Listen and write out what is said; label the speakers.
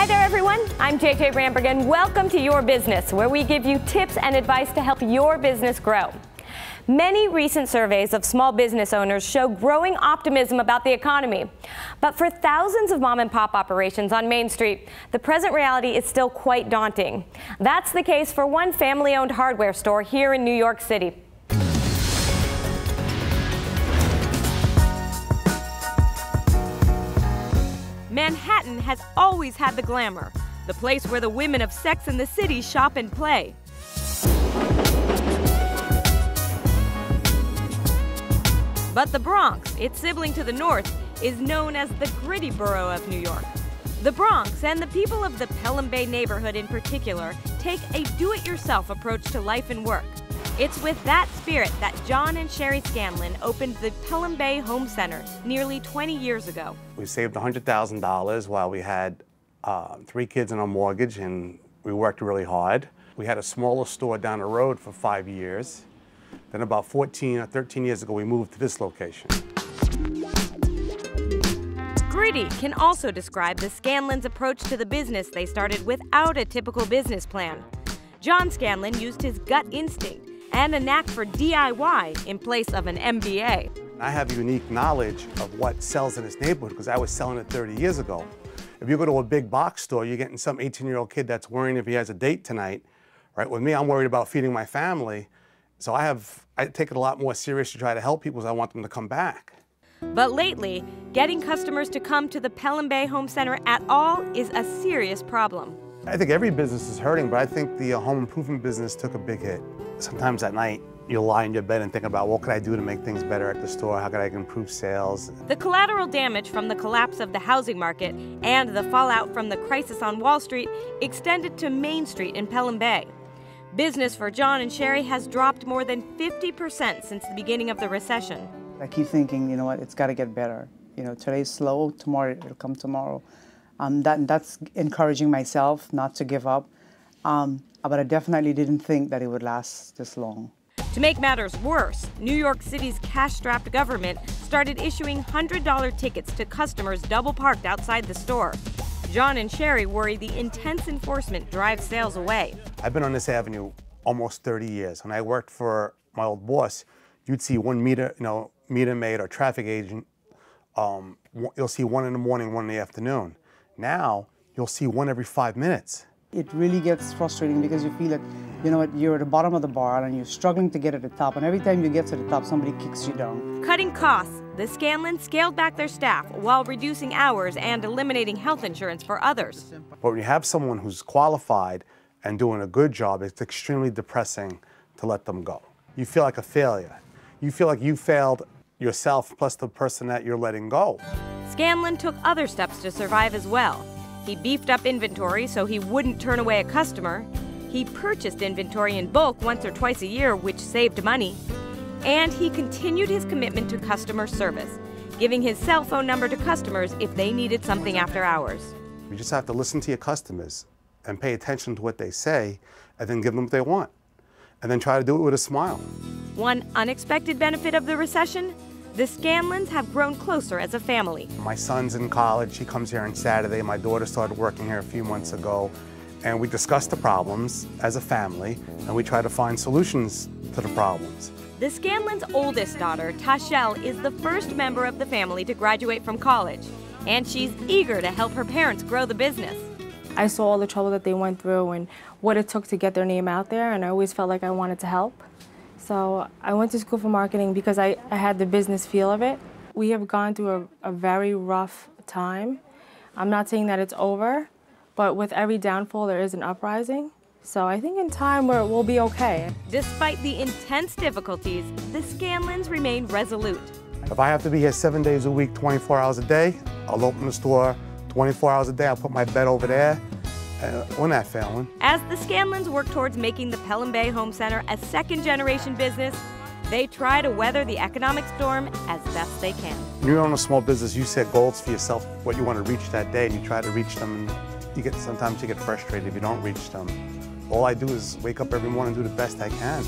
Speaker 1: Hi there, everyone. I'm JJ Ramberg, and welcome to Your Business, where we give you tips and advice to help your business grow. Many recent surveys of small business owners show growing optimism about the economy. But for thousands of mom-and-pop operations on Main Street, the present reality is still quite daunting. That's the case for one family-owned hardware store here in New York City. Manhattan has always had the glamour, the place where the women of Sex and the City shop and play. But the Bronx, its sibling to the north, is known as the gritty borough of New York. The Bronx, and the people of the Pelham Bay neighborhood in particular, take a do-it-yourself approach to life and work. It's with that spirit that John and Sherry Scanlon opened the Pelham Bay Home Center nearly 20 years ago.
Speaker 2: We saved $100,000 while we had 3 kids and a mortgage, and we worked really hard. We had a smaller store down the road for 5 years. Then about 14 or 13 years ago, we moved to this location.
Speaker 1: Gritty can also describe the Scanlons' approach to the business they started without a typical business plan. John Scanlon used his gut instinct and a knack for DIY in place of an MBA.
Speaker 2: I have unique knowledge of what sells in this neighborhood because I was selling it 30 years ago. If you go to a big box store, you're getting some 18-year-old kid that's worrying if he has a date tonight. Right? With me, I'm worried about feeding my family. So I take it a lot more serious to try to help people because I want them to come back.
Speaker 1: But lately, getting customers to come to the Pelham Bay Home Center at all is a serious problem.
Speaker 2: I think every business is hurting, but I think the home improvement business took a big hit. Sometimes at night, you'll lie in your bed and think about what could I do to make things better at the store? How could I improve sales?
Speaker 1: The collateral damage from the collapse of the housing market and the fallout from the crisis on Wall Street extended to Main Street in Pelham Bay. Business for John and Sherry has dropped more than 50% since the beginning of the recession.
Speaker 3: I keep thinking, you know what, it's got to get better. You know, today's slow, tomorrow it'll come tomorrow. That's encouraging myself not to give up. But I definitely didn't think that it would last this long.
Speaker 1: To make matters worse, New York City's cash-strapped government started issuing $100 tickets to customers double parked outside the store. John and Sherry worry the intense enforcement drives sales away.
Speaker 2: I've been on this avenue almost 30 years. When I worked for my old boss, you'd see one meter maid or traffic agent. You'll see one in the morning, one in the afternoon. Now, you'll see one every 5 minutes.
Speaker 3: It really gets frustrating because you feel like, you know what, you're at the bottom of the bar and you're struggling to get at the top, and every time you get to the top, somebody kicks you down.
Speaker 1: Cutting costs, the Scanlons scaled back their staff while reducing hours and eliminating health insurance for others.
Speaker 2: But when you have someone who's qualified and doing a good job, it's extremely depressing to let them go. You feel like a failure. You feel like you failed yourself plus the person that you're letting go.
Speaker 1: Scanlon took other steps to survive as well. He beefed up inventory so he wouldn't turn away a customer. He purchased inventory in bulk once or twice a year, which saved money. And he continued his commitment to customer service, giving his cell phone number to customers if they needed something after hours.
Speaker 2: You just have to listen to your customers and pay attention to what they say and then give them what they want. And then try to do it with a smile.
Speaker 1: One unexpected benefit of the recession? The Scanlons have grown closer as a family.
Speaker 2: My son's in college. He comes here on Saturday. My daughter started working here a few months ago. And we discuss the problems as a family, and we try to find solutions to the problems.
Speaker 1: The Scanlons' oldest daughter, Tashelle, is the first member of the family to graduate from college. And she's eager to help her parents grow the business.
Speaker 4: I saw all the trouble that they went through and what it took to get their name out there, and I always felt like I wanted to help. So I went to school for marketing because I had the business feel of it. We have gone through a very rough time. I'm not saying that it's over, but with every downfall there is an uprising. So I think in time we'll be okay.
Speaker 1: Despite the intense difficulties, the Scanlons remain resolute.
Speaker 2: If I have to be here 7 days a week, 24 hours a day, I'll open the store 24 hours a day. I'll put my bed over there. We're not failing.
Speaker 1: As the Scanlons work towards making the Pelham Bay Home Center a second-generation business, they try to weather the economic storm as best they can.
Speaker 2: When you own a small business, you set goals for yourself, what you want to reach that day, and you try to reach them. And sometimes you get frustrated if you don't reach them. All I do is wake up every morning and do the best I can.